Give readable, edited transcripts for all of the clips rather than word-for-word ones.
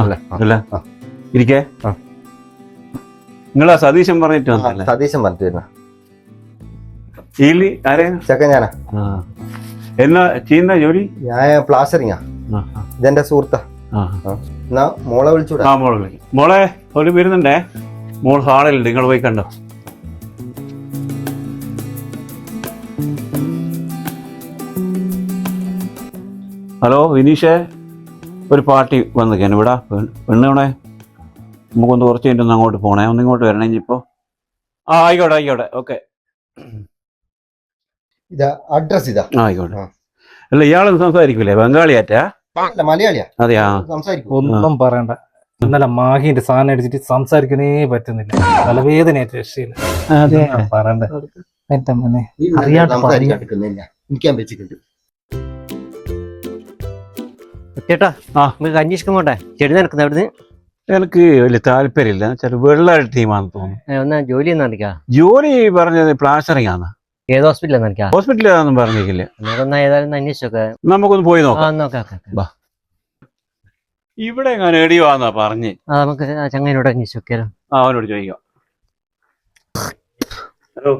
അല്ല ഇരിക്കേ. നിങ്ങളാ സതീശൻ പറഞ്ഞിട്ട് വന്നല്ലേ? സതീശൻ പറഞ്ഞിട്ട് വരുന്ന ആരെ ചെക്ക ഞാനാ. എന്നാ ചെയ്യുന്ന ജോലി? ഞാൻ പ്ലാസ്റ്ററിങ്ങാ. ഇതെന്റെ സുഹൃത്താ. എന്നാ മോളെ വിളിച്ചൂടാ? മോളെ വിളിക്കും. മോളെ ഒരു വരുന്നുണ്ടേ. മോൾ ഹാളിലുണ്ട്, നിങ്ങൾ പോയി കണ്ടോ. ഹലോ വിനീഷേ, ഒരു പാർട്ടി വന്നിരിക്കാൻ ഇവിടെ. പെണ്ണുണേ, നമുക്കൊന്ന് കുറച്ച് കഴിഞ്ഞിട്ട് ഒന്ന് അങ്ങോട്ട് പോണേ. ഒന്ന് ഇങ്ങോട്ട് വരണേ ഇനിയിപ്പോൾ. ആയിക്കോട്ടെ ആയിക്കോട്ടെ, ഓക്കെ. ഇതാ അഡ്രസ് ഇതാ. ആയിക്കോട്ടെ. അല്ല ഇയാളൊന്നും സംസാരിക്കൂലേ? ബംഗാളിയാറ്റാ? മലയാളിയാ. അതെയാ? സംസാരിക്കും. ഒന്നും പറയണ്ട. ഇന്നലെ മാഹിന്റെ സാധനം അടിച്ചിട്ട് സംസാരിക്കാനേ പറ്റുന്നില്ല. തലവേദനയായിട്ട് രക്ഷയില്ല. പറയണ്ട. എനിക്കാൻ വെച്ചിട്ടുണ്ട്. ചേട്ടാ, നിങ്ങൾക്ക് അന്വേഷിക്കാൻ പോട്ടെ? ചെടി നടക്കുന്നത് അവിടുന്ന്? എനിക്ക് വലിയ താല്പര്യമില്ല. ചില വെള്ള ടീമാണെന്ന് തോന്നുന്നു. എന്നാ ജോലി ഒന്നും നടക്കാം? ജോലി പറഞ്ഞത് പ്ലാസ്റ്ററിംഗ് ആണ്. ഏത് ഹോസ്പിറ്റലാണ് നടക്കാം? ഹോസ്പിറ്റലാണെന്നും പറഞ്ഞിട്ടില്ല. എന്നാ ഏതായാലും അന്വേഷിച്ചോക്കെ. നമുക്കൊന്ന് പോയി നോക്കാം. നോക്കാം. ഇവിടെ ഞാൻ എടിയുവാന്നാ പറഞ്ഞ്. നമുക്ക് ചങ്ങനോട് അന്വേഷിച്ചോക്കാലോ. അവനോട് ചോദിക്കാം. ഹലോ,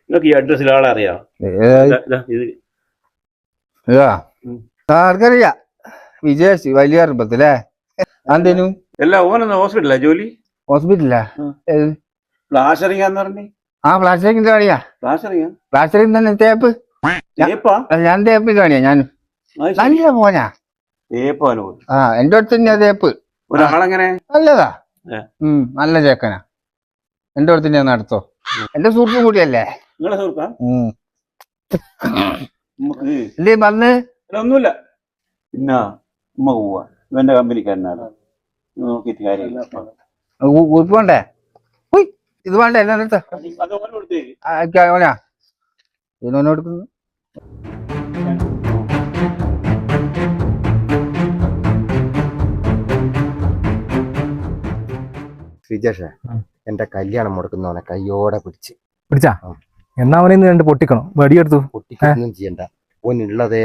നിങ്ങൾക്ക് ഈ അഡ്രസ്സിൽ ആളെ അറിയാം? ആർക്കറിയാ? വിജയ് വലിയ അറുപത്തില്ലേ? എന്തേനു? അല്ല, ഓനെന്നാ ഹോസ്പിറ്റലാ ജോലി? ഹോസ്പിറ്റലാ? പ്ലാസ്റ്ററിംഗ് ആന്ന് പറഞ്ഞേ. പ്ലാസ്റ്ററിംഗ് പണിയാ. പ്ലാസ്റ്ററിംഗ് തന്നെ തേപ്പ്. ഞാൻ തേപ്പ് പണിയാ. ഞാൻ നല്ല മോനാ. എന്റെ അടുത്ത് തന്നെയാ തേപ്പ്. ഒരാളെങ്ങനെ? നല്ലതാ. നല്ല ചേക്കനാ. എന്റെ അടുത്ത് തന്നെയാ നടത്തോ. എന്റെ സുഹൃത്തും കൂടിയല്ലേ? നിങ്ങളെ സുഹൃത്താ? എന്തേ വന്ന്? ഒന്നുമില്ല. പിന്നെ ഉമ്മ പോവാ. ഇവന്റെ കമ്പനിക്കാരനാണ്. നോക്കിയിട്ട് കാര്യമില്ല. ഉറുപ്പുണ്ടേ? ഇത് വേണ്ട എന്നാ ഓനാ ഇതിനോനെ എടുക്കുന്നു. ശ്രീജേഷേ, എന്റെ കല്യാണം മുടക്കുന്നവനെ കയ്യോടെ പിടിച്ചാ? എന്നാ അവനെ രണ്ട് പൊട്ടിക്കണോ? വടിയെടുത്തു. പൊട്ടിക്കൊന്നും ചെയ്യണ്ട. ഓനുള്ളതേ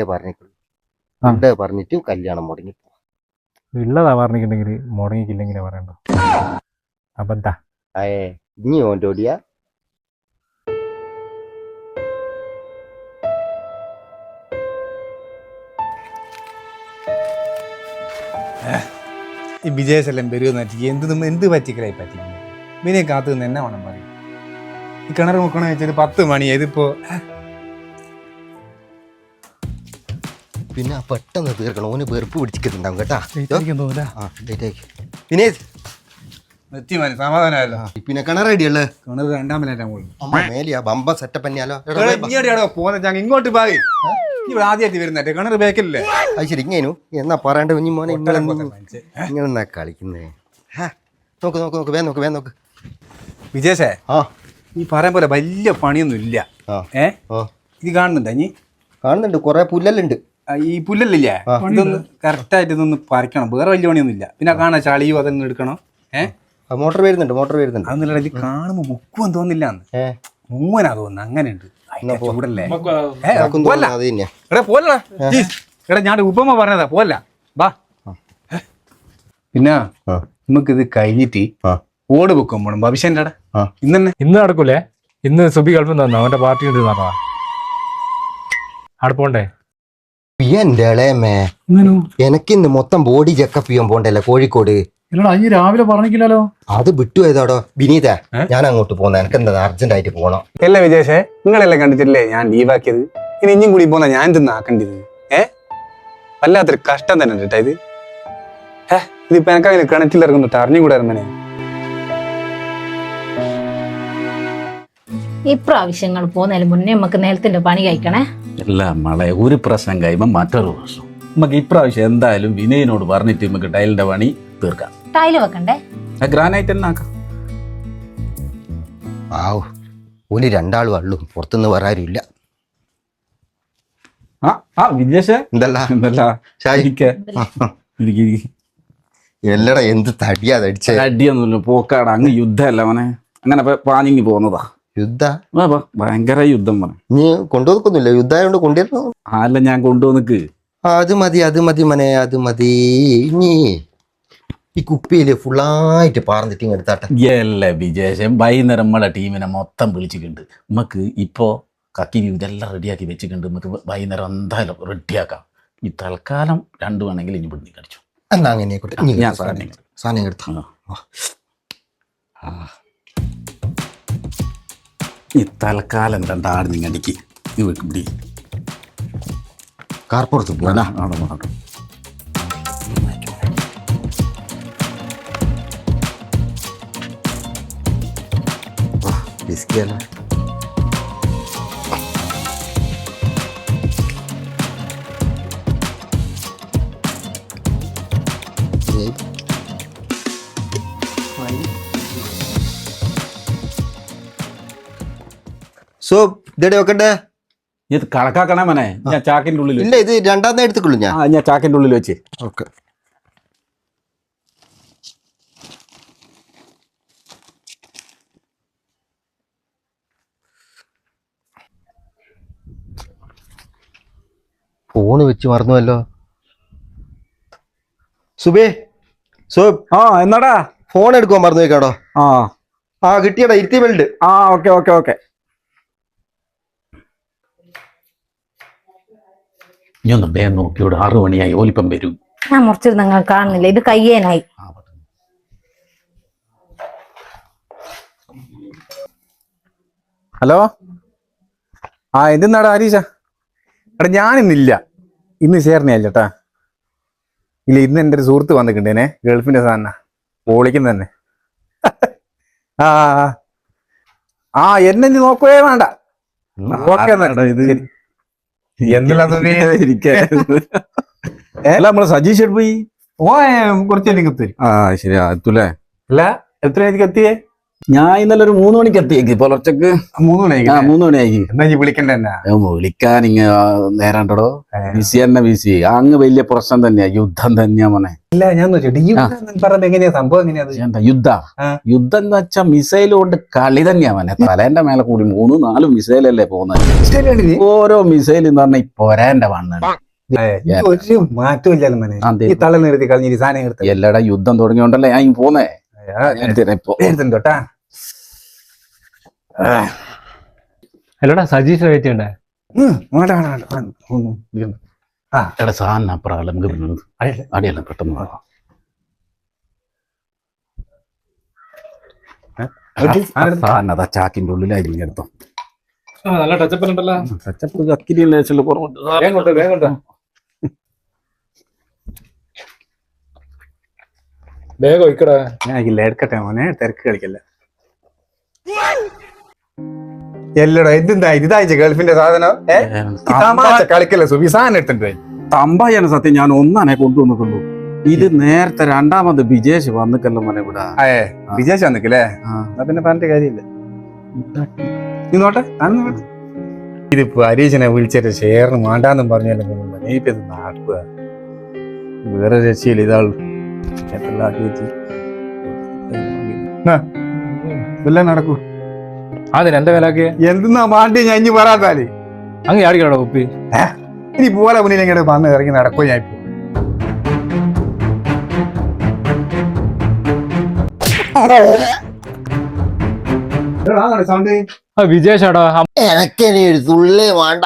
പറഞ്ഞിട്ട് കല്യാണം മുടങ്ങി. ഉള്ളതാ പറഞ്ഞിട്ടുണ്ടെങ്കിൽ മുടങ്ങിക്കില്ലെങ്കിലേ പറയണ്ടോ. അബദ്ധ. ഇനി ഓൻ്റെ ഓടിയാ? ഈ വിജയശെല്ലാം വരുമെന്ന് എന്ത് പറ്റിക്കലായി പറ്റിക്കുന്നു. പിന്നെ കാത്തു നിന്ന് എന്നെ വേണം പറയും. ഈ കിണർ മുക്കണ വെച്ചാൽ 10 മണിയായി. ഇതിപ്പോ പിന്നെ പെട്ടെന്ന് തീർക്കണം. ഓന് വെറുപ്പ് പിടിച്ചിട്ടുണ്ടാവും കേട്ടാ. സമാധാനമല്ലോ. പിന്നെ കിണർ ഐഡിയല്ലേ? കിണർ 2ാം നിലയിലാ മേലിയാ ബമ്പ സെറ്റപ്പ് തന്നെയാലോ. പോന്ന ഇങ്ങോട്ട് പോയി. ആദ്യമായിട്ട് വരുന്നേ കിണർ ബേക്കല്ലേ? അത് ശരി. ഇങ്ങനു എന്നാ പറയണ്ട കുഞ്ഞു മോനെ. ഇങ്ങനെ കളിക്കുന്നേ. നോക്ക്. വിജയശേ, ഈ പറയാൻ പോലെ വലിയ പണിയൊന്നും ഇല്ല. ഇത് കാണുന്നുണ്ടോ? ഇനി കാണുന്നുണ്ട്. കൊറേ പുല്ലുണ്ട്. ഈ പുല്ലല്ലേ? ഇതൊന്ന് കറക്റ്റായിട്ട് ഇതൊന്ന് പറിക്കണം. വേറെ വലിയ പണിയൊന്നും ഇല്ല. പിന്നെ കാണാൻ ചളിയോ അതൊന്നും എടുക്കണം. മോട്ടർ വരുന്നുണ്ട്. അതൊന്നുമില്ല. ഇത് കാണുമ്പോ മുക്കുവെന്ന് തോന്നില്ല. മുങ്ങനാ തോന്നുന്നു. അങ്ങനെയുണ്ട്. ചൂടല്ലേ? എടാ ഞാൻ ഉപമ പറഞ്ഞതാ. പോല ബാ. പിന്നെ നമുക്കിത് കഴിഞ്ഞിട്ട് ഓട് വെക്കാൻ പോണം. ഭവിഷ്യന്റെ ഇന്ന് നടക്കൂലേ? ഇന്ന് സുബി ഗൾഫിൽ നിന്ന് അവന്റെ പാർട്ടി ഉണ്ട് നടന്നാ. അവിടെ പോണ്ടേ? എന്റെ ഇളയമേ, എനക്കിന്ന് മൊത്തം ബോഡി ചെക്കപ്പ് ചെയ്യാൻ പോണ്ടല്ലേ കോഴിക്കോട്? രാവിലെ പറഞ്ഞില്ലല്ലോ. അത് വിട്ടുപോയതാടോ. വിനീത, ഞാൻ അങ്ങോട്ട് പോന്ന. എനിക്ക് എന്താ അർജന്റ് ആയിട്ട് പോണം. അല്ല വിജയശേ, നിങ്ങളെല്ലാം കണ്ടിട്ടില്ലേ ഞാൻ ലീവാക്കിയത്? ഇനി ഇഞ്ഞും കൂടി പോന്നാ ഞാൻ എന്തെന്ന് ആക്കേണ്ടത്? വല്ലാത്തൊരു കഷ്ടം തന്നെ കേട്ടാ ഇത്. ഇതിപ്പോ എനക്കങ്ങനെ കിണറ്റിലിറങ്ങുന്നിട്ട് അറിഞ്ഞുകൂടായിരുന്നേ. ഇപ്രാവശ്യങ്ങൾ പോകുന്നതിന് മുന്നേ നമുക്ക് നിലത്തിന്റെ പണി കഴിക്കണേ. അല്ല മളെ, ഒരു പ്രശ്നം കഴിയുമ്പോ മറ്റൊരു പ്രശ്നം. നമുക്ക് ഇപ്രാവശ്യം എന്തായാലും വിനയനോട് പറഞ്ഞിട്ട് നമുക്ക് ടൈലിന്റെ പണി തീർക്കാം. ടൈല് വെക്കണ്ടേ? ഗ്രാനൈറ്റ് തന്നെ ആക്കാം. ഓല് 2 ഉള്ളൂ. പുറത്തുനിന്ന് വേറെ ആരും ഇല്ല. വിജേഷ് എല്ലടാ എന്ത് തടിയാ തടിച്ചേ? അടിയൊന്നുമില്ല, പോക്കാടാ. അങ്ങ് യുദ്ധമല്ല അവനെ. അങ്ങനെ പാഞ്ഞിങ്ങി പോന്നതാ. യുദ്ധ? ഭയങ്കര യുദ്ധം പറഞ്ഞു. നീ കൊണ്ടുവന്നില്ല? യുദ്ധമായോണ്ട് കൊണ്ടുവരുന്നു? അല്ല, ഞാൻ കൊണ്ടുവന്നിക്ക്. അത് മതി മനെ, അത് മതി. നീ ഈ കുപ്പിയില് ഫുള്ളായിട്ട് പാർന്നിട്ട് ഇങ്ങ് എടുത്താട്ടെ. എല്ലാ വിജേഷം വൈകുന്നേരം നമ്മളെ ടീമിനെ മൊത്തം വിളിച്ചിട്ടുണ്ട്. നമുക്ക് ഇപ്പോ കക്കി ഇതെല്ലാം റെഡിയാക്കി വെച്ചിട്ടുണ്ട്. നമുക്ക് വൈകുന്നേരം എന്തായാലും റെഡിയാക്കാം. ഈ തൽക്കാലം 2 വേണമെങ്കിൽ ഇനി പിടിഞ്ഞ് കടിച്ചു. എന്നാ അങ്ങനെ ആയിക്കോട്ടെ. ഇനി ഞാൻ സാധനം എടുത്താ. ഈ തൽക്കാലം 2 ആട് നിങ്ങടിക്ക് ഇത് പിടി. കാർപ്പുറത്ത് പോകാനാ. ബിസ്കിയല്ല. സോപ്പ് ഇതടെ വെക്കണ്ടേ? ഇത് കണക്കാക്കണേ മനെ. ഞാൻ ചാക്കിന്റെ ഉള്ളിൽ ഇല്ല, ഇത് രണ്ടാമത്തെ എടുത്തുള്ളൂ ഞാൻ. ഞാൻ ചാക്കിന്റെ ഉള്ളിൽ വെച്ച്. ഓക്കെ. ഫോണ് വെച്ച് മറന്നുവല്ലോ. സുബേ, സോപ്പ് എന്നാടാ ഫോൺ എടുക്കുവാൻ മറന്നു വെക്കാടോ. കിട്ടിയടാ, ഇരുത്തി ബെൽറ്റ്. ഓക്കെ. ഇനി ഒന്ന് വേഗം നോക്കിയോട്. 6 മണിയായി. ഓലിപ്പം വരും. ഞാൻ മുറിച്ചിരുന്ന് നിങ്ങൾ കാണുന്നില്ല, ഇത് കയ്യേനായി. ഹലോ, എന്തെന്നാടാ ഹരീഷ? എടാ ഞാനിന്നില്ല, ഇന്ന് ചേർന്നല്ല ചേട്ടാ. ഇല്ല, ഇന്ന് എൻ്റെ ഒരു സുഹൃത്ത് വന്നിട്ടുണ്ടേനെ, ഗൾഫിന്റെ സാധന പോളിക്കുന്ന തന്നെ. എന്നെ നീ നോക്കുകയേ വേണ്ട. ഓക്കെ നമ്മളെ സജീഷ് പോയി കുറച്ചല്ലേ തരും. ശരി എത്തൂലേ? അല്ല, എത്ര എനിക്ക് എത്തിയേ? ഞാൻ ഇന്നലെ ഒരു 3 മണിക്ക് എത്തിയേക്ക്. പുലർച്ചക്ക് 3 മണിയായി. 3 മണിയായി. എന്നാ നീ വിളിക്കണ്ട എന്നാ? വിളിക്കാൻ ഇങ്ങ നേരാണ്ടോ? ബിസി തന്നെ ബിസി. അങ്ങ് വലിയ പ്രശ്നം തന്നെയാ, യുദ്ധം തന്നെയാ മോനെ. ഇല്ല, ഞാൻ പറഞ്ഞത് എങ്ങനെയാ സംഭവം? എങ്ങനെയാ യുദ്ധം എന്ന് വെച്ചാ മിസൈൽ കൊണ്ട് കളി തന്നെയാ മോനെ. തലേന്റെ മേലെ കൂടി 3-4 മിസൈലല്ലേ പോകുന്നത്. ഓരോ മിസൈൽ എന്ന് പറഞ്ഞാൽ ഈ പൊരാന്റെ വണ്ണ ഒരു മാറ്റമില്ലല്ലോ മോനെ. ഈ തല നിർത്തി കളഞ്ഞ സാധനം എടുത്ത് എല്ലാടാ യുദ്ധം തുടങ്ങിയോണ്ടല്ലേ ഞാൻ പോന്നേ. തൊട്ടാ അല്ലോടാ സജീഷ് വെയിറ്റ് ചെയ്യണ്ടേ? എടാ സാധനം അപ്പുറം നമുക്ക് അടിയല്ല പെട്ടെന്ന് സാധനം അതാ ചാക്കിന്റെ ഉള്ളിലായിരിക്കും എടുത്തോ. നല്ല ടച്ചപ്പ് ഉണ്ടല്ലോ. ടച്ചപ്പ് അക്കിരി കുറവുണ്ട്. വേഗം ഒഴിക്കടാ. ഞാൻ എടുക്കട്ടെ മോനെ, തിരക്ക് കളിക്കല്ല. എല്ലടോ എന്തെന്താ ഇതായിച്ച ഗൾഫിന്റെ സാധനം? കളിക്കല്ല സുബി, സാധനം എടുത്തിട്ട് തമ്പായാണ് സത്യം. ഞാൻ ഒന്നാനെ കൊണ്ടുവന്നിട്ടുള്ളൂ. ഇത് നേരത്തെ 2ാമത് ബിജേഷ് വന്നിക്കല്ലോ മോനെ ഇവിടെ. വിജയിച്ച് വന്നിക്കല്ലേ? എന്നാ പിന്നെ പറഞ്ഞിട്ട് കാര്യമില്ല. നീ നോട്ടെ, ഇതിപ്പോ ഹരീശനെ വിളിച്ചിട്ട് ഷെയറിന് വേണ്ടാന്നും പറഞ്ഞാലും നീപ്പ് ഇത് നാട്ടുക. വേറെ രക്ഷയില്ല, ഇതാളു എല്ലാം നടക്കൂ. അതിന് എന്റെ വിലക്ക് എന്തെന്നാ മാണ്ടി ഞാൻ ഇനി പറയാത്താല് അങ്ങ് ആടിക്കടാ കുപ്പി. ഇനി പോലെ മുന്നിൽ എങ്ങനെ വന്ന് ഇറങ്ങി നടക്കോ? ഞാൻ സൗണ്ട് വിജേഷാടാ. എനക്കിനി ഒരു തുള്ളി വേണ്ട.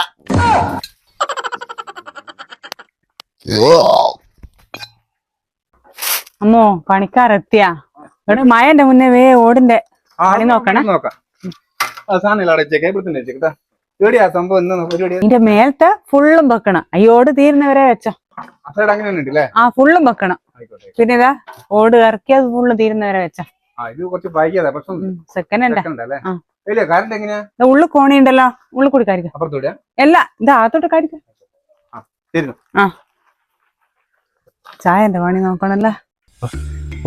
അമ്മോ പണിക്കാരെത്തിയാ? ഇവിടെ മഴന്റെ മുന്നേ ഓടിന്റെ പണി നോക്കണേ. ഇതിന്റെ മേലത്തെ ഫുള്ളും വെക്കണം. ഓട് തീരുന്നവരെ വെച്ചോ. ഫുള്ളും വെക്കണം. പിന്നെ ഇതാ ഓട് ഇറക്കിയത് ഫുള്ള് തീരുന്നവരെ വെച്ചോ. സെക്കൻഡ് ഉള്ളു കോണിയുണ്ടല്ലോ, ഉള്ളു കൂടി കാര്യം എല്ലാ ഇതാ അകത്തോട്ട് കാര്യം. ചായന്റെ പണി നോക്കണല്ലേ.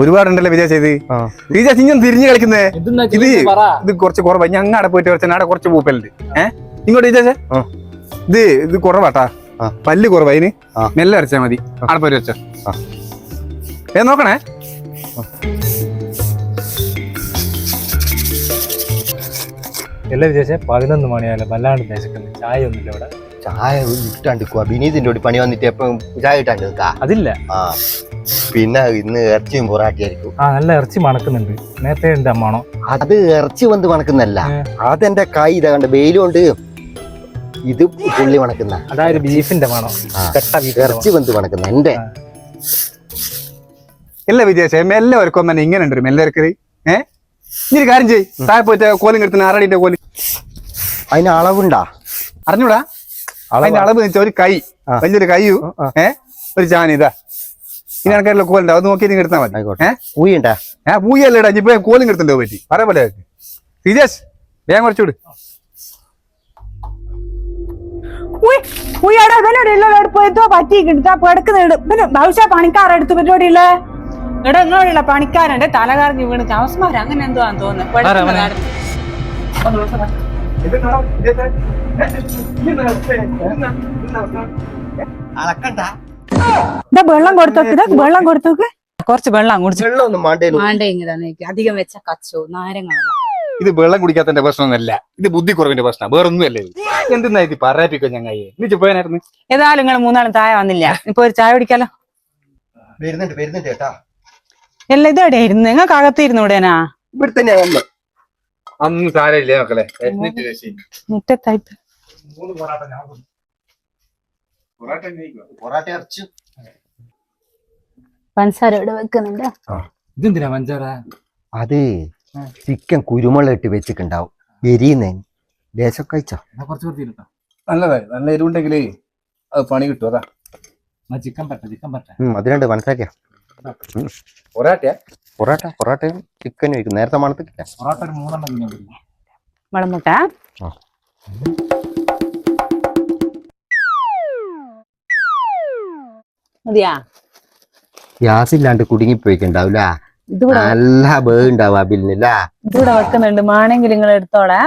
ഒരുപാടുണ്ടല്ലോ വിജയ് ചെയ്ത്. വിജയ് ഇങ്ങനെ തിരിഞ്ഞു കളിക്കുന്നേ. ഇത് കുറച്ച് കുറവാ. ഞാൻ അങ്ങാടെ പോയിട്ട് കുറച്ച് നാടെ കുറച്ച് പൂപ്പലുണ്ട്. ഇങ്ങോട്ട് വിജയ് ഇത് കുറവാട്ടാ. പല്ല് കുറവാ. ഇതിന് മെല്ലെ വരച്ചാ മതി. ആടെ പോയി വെച്ചോ. നോക്കണേ. എല്ലാ വിജയിച്ചേ 11 മണിയായാലും വല്ലാണ്ട് ദേശക്കുന്നു. ചായ ഒന്നുമില്ല ഇവിടെ. ചായ ഇട്ടാണ്ടിക്കുവാ. ബിനീതിന്റെ കൂടി പണി വന്നിട്ട് എപ്പം ചായ ഇട്ടാണ്ട് അതില്ല. പിന്നെ ഇന്ന് ഇറച്ചിയും പൊറാട്ടിയായിരിക്കും. ആ നല്ല ഇറച്ചി മണക്കുന്നുണ്ട്. നേരത്തെ ഉണ്ട് അമ്മാണോ? അത് ഇറച്ചി വന്ന് മണക്കുന്നല്ല, അതെന്റെ കൈ ഇതാ കണ്ട് വെയിലുകൊണ്ട് ഇത് പുള്ളി മണക്കുന്ന. അതായത് ബീഫിന്റെ മണം. കെട്ട ബീഫ് ഇറച്ചി വന്ന് മണക്കുന്ന എന്റെ. ഇല്ല വിജയശേ, മെല്ലെ ഒരുക്കം തന്നെ ഇങ്ങനെ ഉണ്ട് മെല്ലെ ഇറക്കറി. ഇനി ഒരു കാര്യം ചെയ്യ്, താഴെ പോയിട്ട് കോലും കിടത്തുന്ന ആറടിന്റെ കോല്. അതിന് അളവുണ്ടാ? അറിഞ്ഞൂടാ? അതിന്റെ അളവ് വെച്ചാൽ ഒരു കൈ, വലിയൊരു കൈയും ഒരു ചാന ഇതാ. ഇനി ആൾക്കാരുടെ കോലുണ്ടോ അത് നോക്കി നീ എടുത്താൽ മതി. പൂയുണ്ടാ? പൂയല്ലേടാ, ഇപ്പൊ കോലും കിടത്തുണ്ടോ പറ്റി പറയാ പോലെ. വിജേഷ് വേഗം കുറച്ചുകൂട്. ഭവിഷ്യ പണിക്കാരെടുത്ത് പരിപാടിയുള്ള ഇവിടെ ഇങ്ങോട്ടുള്ള പണിക്കാരന്റെ തലകറങ്ങി വീണ് ചവസ്മാര് അങ്ങനെ എന്തോ തോന്നുന്നു. വെള്ളം കൊടുത്തോക്ക്, വെള്ളം കൊടുത്തോക്ക്. കുറച്ച് വെള്ളം കുടിച്ചു. വെള്ളമൊന്നും മാണ്ടേലും അധികം വെച്ച കച്ചോ നാരങ്ങ വെള്ളം. ഇത് വെള്ളം കുടിക്കാത്തതിന്റെ പ്രശ്നമൊന്നുമല്ല, ഇത് ബുദ്ധി കുറവിന്റെ പ്രശ്നം, വേറൊന്നുമല്ലേ. എന്തെന്നാ ഇത് പറയാപ്പിക്കോ ഞങ്ങയെ. നീ പോയാനായിരുന്നു. ഏതായാലും നിങ്ങൾ മൂന്നാളും ചായ വന്നില്ല, ഇപ്പൊ ഒരു ചായ കുടിക്കാലോ. വരുന്നുണ്ട് കേട്ടാ. എല്ലാം ഇതെവിടെ ഇരുന്ന് നിങ്ങൾക്ക് അകത്തിരുന്നു ഇവിടെനാ? ഇവിടെ തന്നെയാ വന്ന്. അന്ന് സാരമില്ലേ മക്കളെ. മുറ്റത്തായി പൊറാട്ട ഇറച്ചി പഞ്ചസാര ഇവിടെ വെക്കുന്നുണ്ട്. ഇതെന്തിനാ പഞ്ചാര? അത് ചിക്കൻ കുരുമുളക് ഇട്ട് വെച്ചിട്ടുണ്ടാവും, എരിയുന്നേ. ദേശം കഴിച്ചോ? കുറച്ച് നല്ലതായി, നല്ല എരിവുണ്ടെങ്കിലേ അത് പണി കിട്ടും. അതാ ചിക്കൻ പറ്റ അതിനുണ്ട് മനസ്സിലാക്കിയ. പൊറാട്ടയും ചിക്കനും വയ്ക്കും. നേരത്തെ മണത്തിട്ടില്ല. പൊറോട്ട ഒരു 3 എണ്ണം. വളമുട്ട മതിയാ? ഗ്യാസ് ഇല്ലാണ്ട് കുടുങ്ങിപ്പോയിക്കുണ്ടാവൂല. ഇതിവിടെ നല്ല ബേണ്ടാവും അബിലിനില്ല. ഇതിവിടെ വെക്കുന്നുണ്ട്, മാണെങ്കിൽ നിങ്ങൾ എടുത്തോളെ.